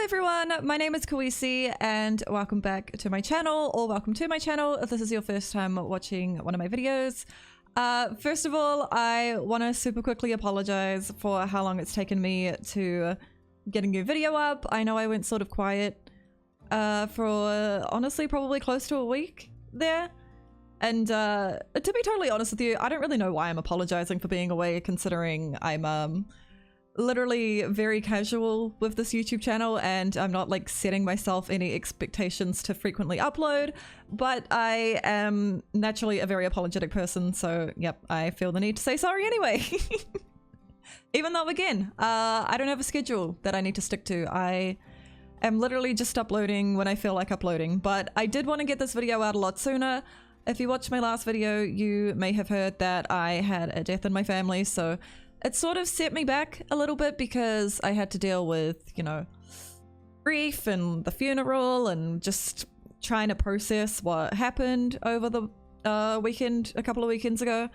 everyone, my name is Kawisi and welcome back to my channel, or welcome to my channel if this is your first time watching one of my videos. First of all, I want to super quickly apologize for how long it's taken me to get a new video up. I know I went sort of quiet for honestly probably close to a week there. And to be totally honest with you, I don't really know why I'm apologizing for being away, considering I'm literally very casual with this YouTube channel and I'm not like setting myself any expectations to frequently upload, but I am naturally a very apologetic person, so yep, I feel the need to say sorry anyway. Even though again, I don't have a schedule that I need to stick to. I am literally just uploading when I feel like uploading, but I did want to get this video out a lot sooner. If you watched my last video, you may have heard that I had a death in my family, so it sort of set me back a little bit because I had to deal with, you know, grief and the funeral and just trying to process what happened over the weekend, a couple of weekends ago.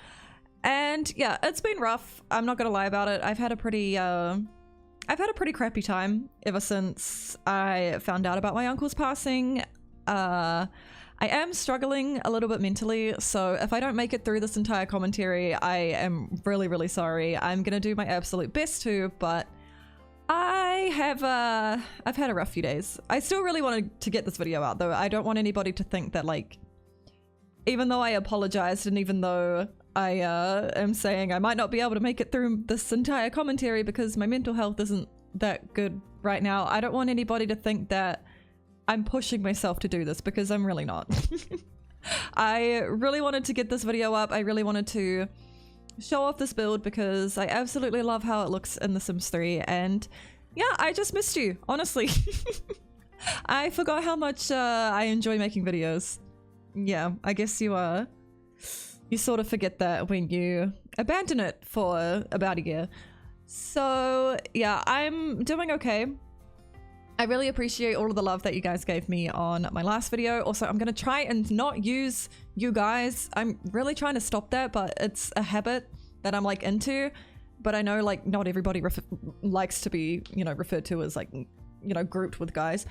And yeah, it's been rough. I'm not gonna lie about it. I've had a pretty crappy time ever since I found out about my uncle's passing. I am struggling a little bit mentally, so if I don't make it through this entire commentary, I am really, really sorry. I'm gonna do my absolute best to, but I've had a rough few days. I still really wanted to get this video out though. I don't want anybody to think that, like, even though I apologized and even though I am saying I might not be able to make it through this entire commentary because my mental health isn't that good right now, I don't want anybody to think that I'm pushing myself to do this, because I'm really not. I really wanted to get this video up. I really wanted to show off this build because I absolutely love how it looks in The Sims 3, and yeah, I just missed you, honestly. I forgot how much I enjoy making videos. Yeah, I guess you sort of forget that when you abandon it for about a year. So yeah, I'm doing okay. I really appreciate all of the love that you guys gave me on my last video. Also, I'm gonna try and not use you guys. I'm really trying to stop that, but it's a habit that I'm like into. But I know like not everybody likes to be, you know, referred to as like, you know, grouped with guys.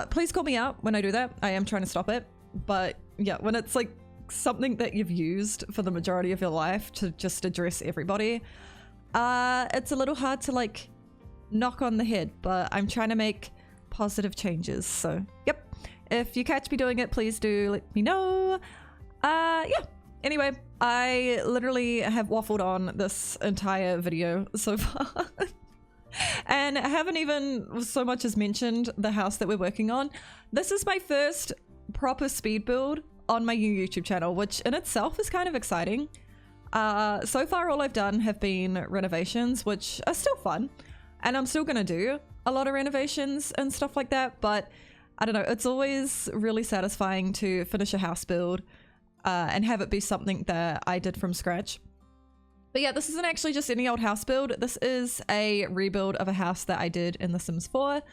Please call me out when I do that. I am trying to stop it. But yeah, when it's like something that you've used for the majority of your life to just address everybody, it's a little hard to like knock on the head, but I'm trying to make positive changes. So yep, if you catch me doing it, please do let me know. Yeah, anyway, I literally have waffled on this entire video so far and I haven't even so much as mentioned the house that we're working on. This is my first proper speed build on my new YouTube channel, which in itself is kind of exciting. So far all I've done have been renovations, which are still fun. And I'm still gonna do a lot of renovations and stuff like that, but I don't know, it's always really satisfying to finish a house build and have it be something that I did from scratch. But yeah, this isn't actually just any old house build. This is a rebuild of a house that I did in The Sims 4.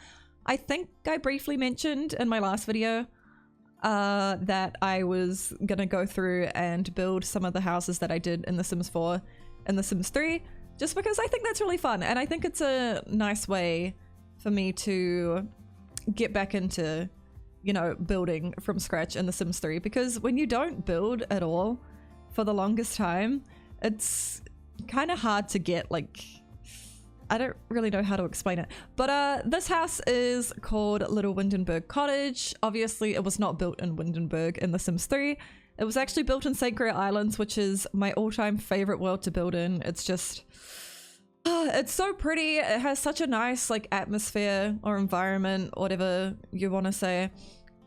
I think I briefly mentioned in my last video that I was gonna go through and build some of the houses that I did in The Sims 4 and The Sims 3. Just because I think that's really fun, and I think it's a nice way for me to get back into, you know, building from scratch in The Sims 3, because when you don't build at all for the longest time, it's kind of hard to get, like, I don't really know how to explain it. But this house is called Little Windenburg Cottage. Obviously, it was not built in Windenburg in The Sims 3. It was actually built in St. Clair Islands, which is my all-time favorite world to build in. It's just, it's so pretty. It has such a nice like atmosphere or environment, whatever you want to say.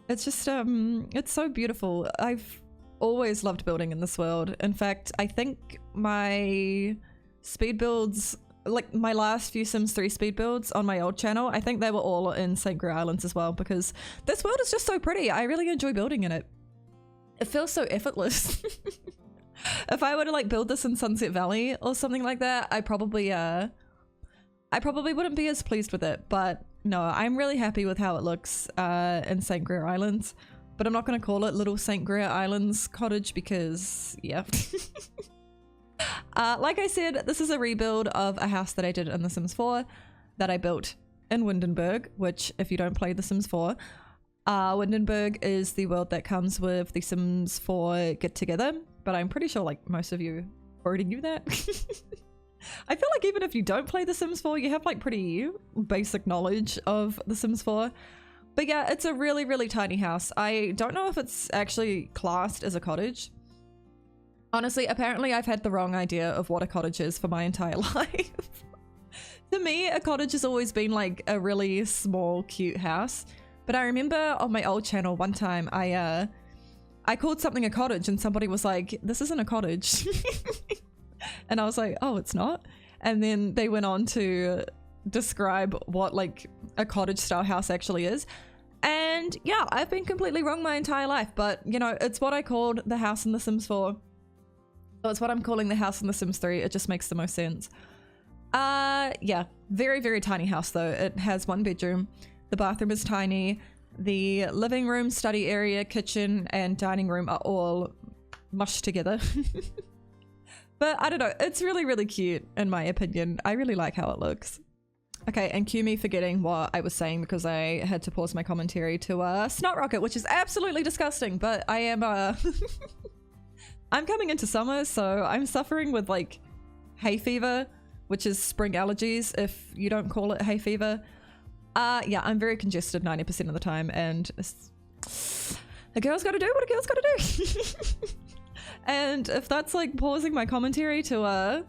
It's just, it's so beautiful. I've always loved building in this world. In fact, I think my speed builds, like my last few Sims 3 speed builds on my old channel, I think they were all in St. Clair Islands as well, because this world is just so pretty. I really enjoy building in it. It feels so effortless. If I were to like build this in Sunset Valley or something like that, I probably wouldn't be as pleased with it. But no, I'm really happy with how it looks in St. Clair Islands. But I'm not going to call it Little St. Clair Islands Cottage because, yeah. Like I said, this is a rebuild of a house that I did in The Sims 4 that I built in Windenburg, which if you don't play The Sims 4, Windenburg is the world that comes with The Sims 4 Get Together, but I'm pretty sure like most of you already knew that. I feel like even if you don't play The Sims 4, you have like pretty basic knowledge of The Sims 4. But yeah, it's a really, really tiny house. I don't know if it's actually classed as a cottage. Honestly, apparently I've had the wrong idea of what a cottage is for my entire life. To me, a cottage has always been like a really small, cute house. But I remember on my old channel one time, I called something a cottage and somebody was like, this isn't a cottage. And I was like, oh, it's not? And then they went on to describe what like a cottage style house actually is. And yeah, I've been completely wrong my entire life, but you know, it's what I called the house in The Sims 4. So it's what I'm calling the house in The Sims 3. It just makes the most sense. Yeah, very, very tiny house though. It has 1 bedroom. The bathroom is tiny. The living room, study area, kitchen, and dining room are all mushed together. But I don't know, it's really, really cute in my opinion. I really like how it looks. Okay, and cue me forgetting what I was saying because I had to pause my commentary to Snot Rocket, which is absolutely disgusting, but I am I'm coming into summer, so I'm suffering with like hay fever, which is spring allergies if you don't call it hay fever. Yeah, I'm very congested 90% of the time, and a girl's gotta do what a girl's gotta do. And if that's like pausing my commentary to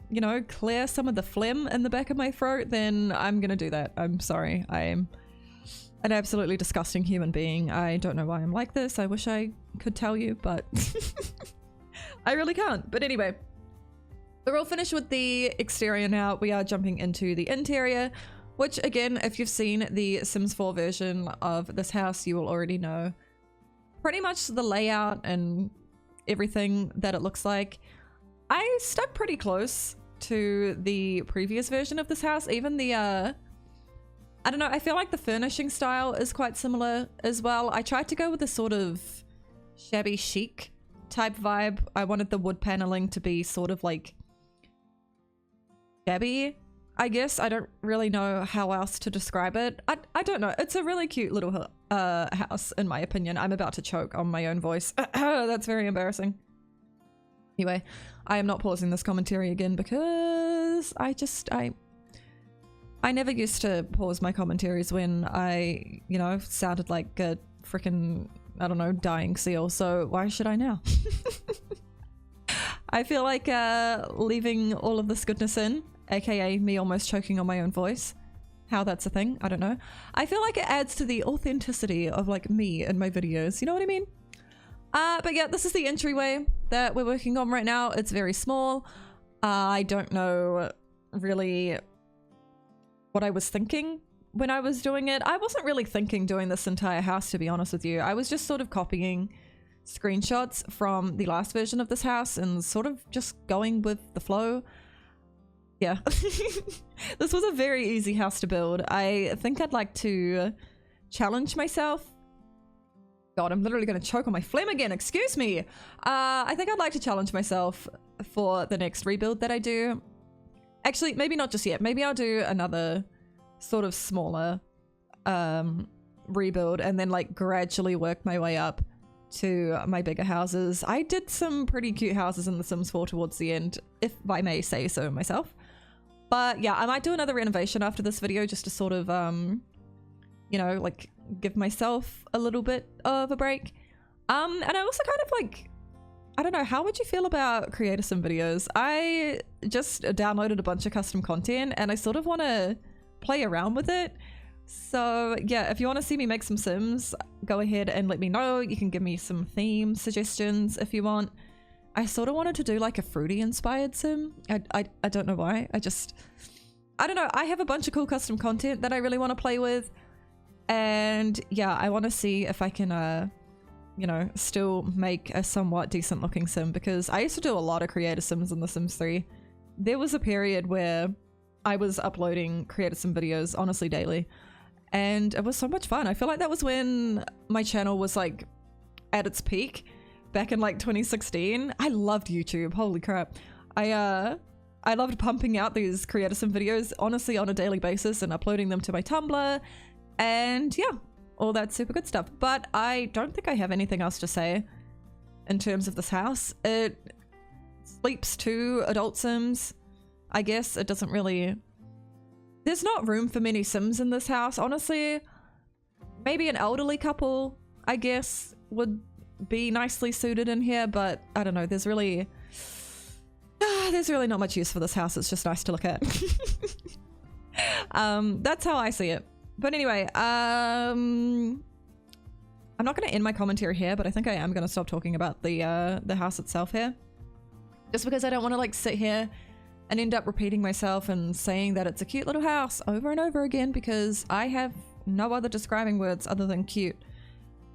you know, clear some of the phlegm in the back of my throat, then I'm gonna do that. I'm sorry. I am an absolutely disgusting human being. I don't know why I'm like this. I wish I could tell you, but I really can't. But anyway, we're all finished with the exterior now. We are jumping into the interior, which again, if you've seen the Sims 4 version of this house, you will already know pretty much the layout and everything that it looks like. I stuck pretty close to the previous version of this house. Even the I don't know, I feel like the furnishing style is quite similar as well. I tried to go with a sort of shabby chic type vibe. I wanted the wood paneling to be sort of like shabby, I guess. I don't really know how else to describe it. I don't know. It's a really cute little house in my opinion. I'm about to choke on my own voice. That's very embarrassing. Anyway, I am not pausing this commentary again because I never used to pause my commentaries when I, you know, sounded like a freaking, I don't know, dying seal, so why should I now? I feel like leaving all of this goodness in, aka me almost choking on my own voice. How that's a thing, I don't know. I feel like it adds to the authenticity of like me and my videos, you know what I mean? But yeah, this is the entryway that we're working on right now. It's very small. I don't know really what I was thinking when I was doing it. I wasn't really thinking doing this entire house, to be honest with you. I was just sort of copying screenshots from the last version of this house and sort of just going with the flow. Yeah. This was a very easy house to build. I think I'd like to challenge myself. God, I'm literally going to choke on my phlegm again. Excuse me. I think I'd like to challenge myself for the next rebuild that I do. Actually, maybe not just yet. Maybe I'll do another sort of smaller rebuild and then like gradually work my way up to my bigger houses. I did some pretty cute houses in The Sims 4 towards the end, if I may say so myself. But yeah, I might do another renovation after this video just to sort of, you know, like give myself a little bit of a break. And I also kind of like, I don't know, how would you feel about creator sim videos? I just downloaded a bunch of custom content and I sort of want to play around with it. So yeah, if you want to see me make some sims, go ahead and let me know. You can give me some theme suggestions if you want. I sort of wanted to do like a fruity inspired sim. I don't know why. I don't know. I have a bunch of cool custom content that I really want to play with. And yeah, I want to see if I can, you know, still make a somewhat decent looking sim, because I used to do a lot of creator sims in The Sims 3. There was a period where I was uploading creator sim videos honestly daily, and it was so much fun. I feel like that was when my channel was like at its peak back in like 2016. I loved YouTube. Holy crap. I I loved pumping out these Creator Sim videos, honestly, on a daily basis and uploading them to my Tumblr. And yeah, all that super good stuff. But I don't think I have anything else to say in terms of this house. It sleeps 2 adult Sims. I guess it doesn't really... There's not room for many Sims in this house, honestly. Maybe an elderly couple, I guess, would be nicely suited in here, but I don't know, there's really not much use for this house. It's just nice to look at. That's how I see it. But anyway, I'm not going to end my commentary here, but I think I am going to stop talking about the house itself here, just because I don't want to like sit here and end up repeating myself and saying that it's a cute little house over and over again, because I have no other describing words other than cute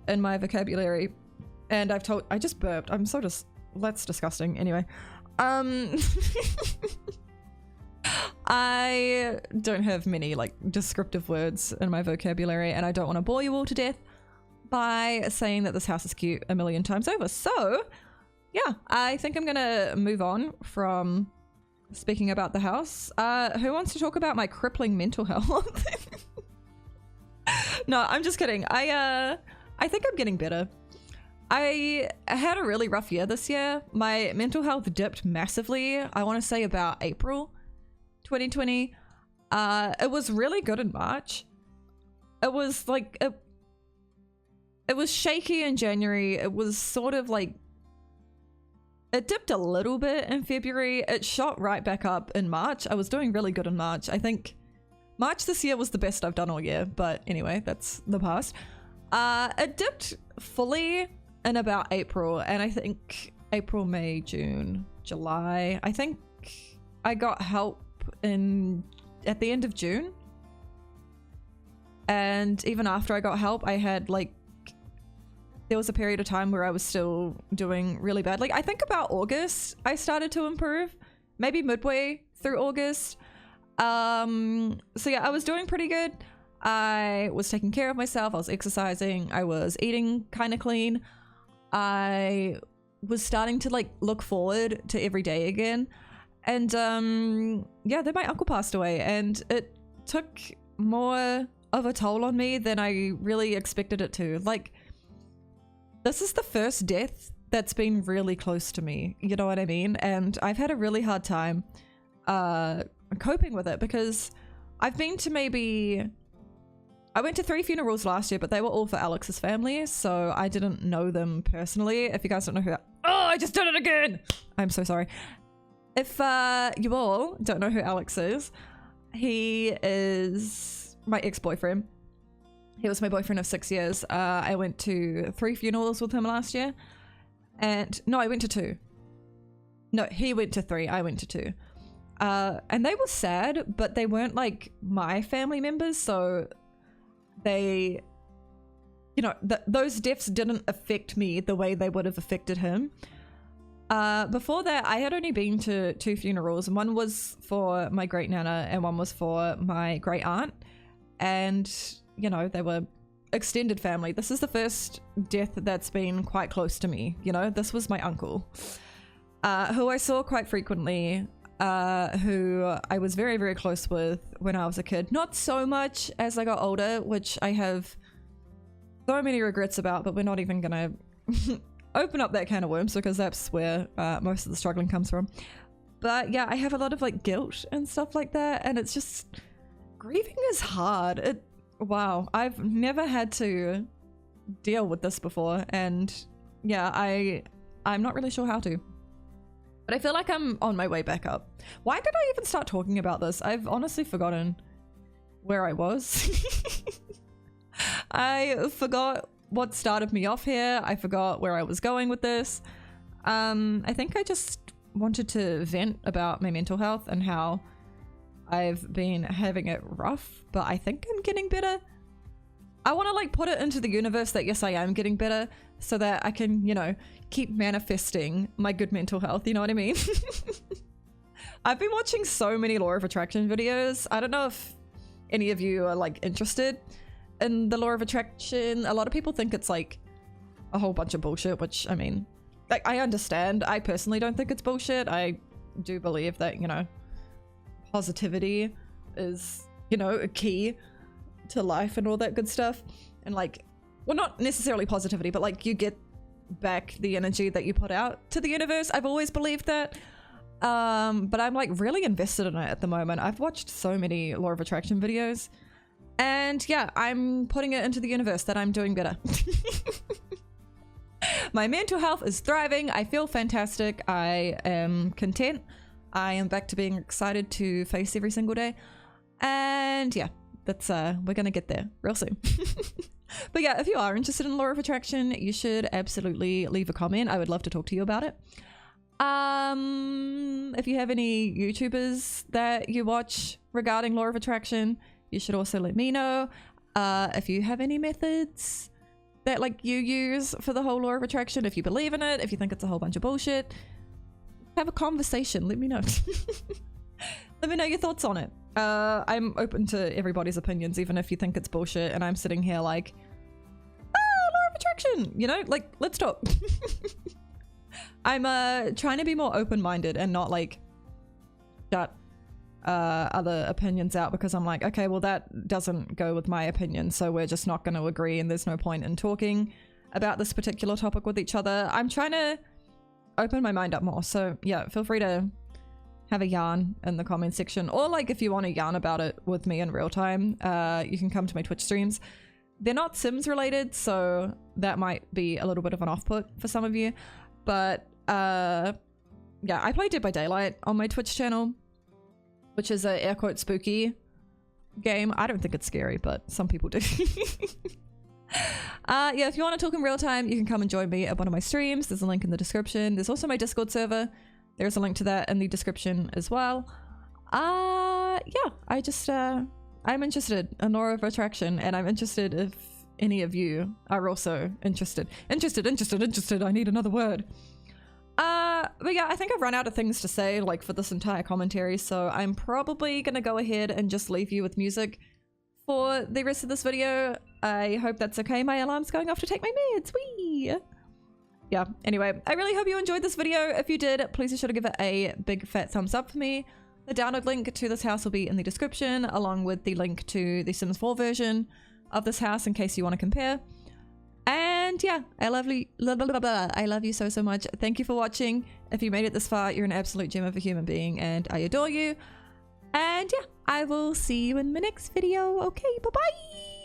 in my vocabulary. And I just burped. That's disgusting. Anyway, I don't have many like descriptive words in my vocabulary, and I don't want to bore you all to death by saying that this house is cute a million times over. So yeah, I think I'm gonna move on from speaking about the house. Who wants to talk about my crippling mental health? No, I'm just kidding. I think I'm getting better. I had a really rough year this year. My mental health dipped massively, I want to say about April 2020. It was really good in March. It was like it was shaky in January. It was sort of like, it dipped a little bit in February. It shot right back up in March. I was doing really good in March. I think March this year was the best I've done all year, but anyway, that's the past. It dipped fully in about April, and I think April, May, June, July. I think I got help at the end of June. And even after I got help, I had like, there was a period of time where I was still doing really bad. Like I think about August, I started to improve, maybe midway through August. So yeah, I was doing pretty good. I was taking care of myself. I was exercising. I was eating kind of clean. I was starting to like look forward to every day again. And yeah, then my uncle passed away, and it took more of a toll on me than I really expected it to. Like, this is the first death that's been really close to me, you know what I mean? And I've had a really hard time coping with it, because I've been to I went to 3 funerals last year, but they were all for Alex's family, so I didn't know them personally. If you guys don't know who... Oh, I just did it again! I'm so sorry. If you all don't know who Alex is, he is my ex-boyfriend. He was my boyfriend of 6 years. I went to 3 funerals with him last year. And no, I went to 2. No, he went to 3. I went to 2. And they were sad, but they weren't like my family members. So they, you know, those deaths didn't affect me the way they would have affected him. Before that, I had only been to 2 funerals, and one was for my great nana and one was for my great aunt. And, you know, they were extended family. This is the first death that's been quite close to me. You know, this was my uncle, who I saw quite frequently, who I was very, very close with when I was a kid. Not so much as I got older, which I have so many regrets about, but we're not even gonna open up that can of worms, because that's where most of the struggling comes from. But yeah, I have a lot of like guilt and stuff like that, and it's just, grieving is hard. Wow, I've never had to deal with this before, and yeah, I'm not really sure how to. But I feel like I'm on my way back up. Why did I even start talking about this? I've honestly forgotten where I was. I forgot what started me off here. I forgot where I was going with this. I think I just wanted to vent about my mental health and how I've been having it rough, but I think I'm getting better. I want to like put it into the universe that yes, I am getting better, so that I can, you know, keep manifesting my good mental health, you know what I mean? I've been watching so many law of attraction videos. I don't know if any of you are like interested in the law of attraction. A lot of people think it's like a whole bunch of bullshit, which I mean, like, I understand. I personally don't think it's bullshit. I do believe that, you know, positivity is, you know, a key to life and all that good stuff. And like, well, not necessarily positivity, but like you get back the energy that you put out to the universe. I've always believed that. But I'm like really invested in it at the moment. I've watched so many law of attraction videos, and yeah, I'm putting it into the universe that I'm doing better. My mental health is thriving. I feel fantastic. I am content. I am back to being excited to face every single day. And yeah, that's we're gonna get there real soon. But yeah, if you are interested in law of attraction, you should absolutely leave a comment. I would love to talk to you about it. If you have any YouTubers that you watch regarding law of attraction, you should also let me know. If you have any methods that like you use for the whole law of attraction, if you believe in it, if you think it's a whole bunch of bullshit, have a conversation. Let me know. Let me know your thoughts on it. I'm open to everybody's opinions, even if you think it's bullshit and I'm sitting here like, oh, law of attraction, you know, like, let's talk. I'm trying to be more open-minded and not like shut other opinions out because I'm like, okay, well that doesn't go with my opinion, so we're just not going to agree and there's no point in talking about this particular topic with each other. I'm trying to open my mind up more, so yeah, feel free to have a yarn in the comment section, or like if you want to yarn about it with me in real time, you can come to my Twitch streams. They're not Sims related, so that might be a little bit of an off-put for some of you, but yeah, I play Dead by Daylight on my Twitch channel, which is a air quote spooky game. I don't think it's scary, but some people do. Yeah, if you want to talk in real time, you can come and join me at one of my streams. There's a link in the description. There's also my Discord server. There's a link to that in the description as well. Yeah, I just I'm interested in law of attraction, and I'm interested if any of you are also interested. Interested. I need another word. But yeah, I think I've run out of things to say like for this entire commentary, so I'm probably gonna go ahead and just leave you with music for the rest of this video. I hope that's okay. My alarm's going off to take my meds. Whee! Yeah, anyway, I really hope you enjoyed this video. If you did, please be sure to give it a big fat thumbs up for me. The download link to this house will be in the description, along with the link to the Sims 4 version of this house in case you want to compare. And yeah, I love you, I love you so much. Thank you for watching. If you made it this far, you're an absolute gem of a human being, and I adore you. And yeah, I will see you in my next video. Okay, bye bye.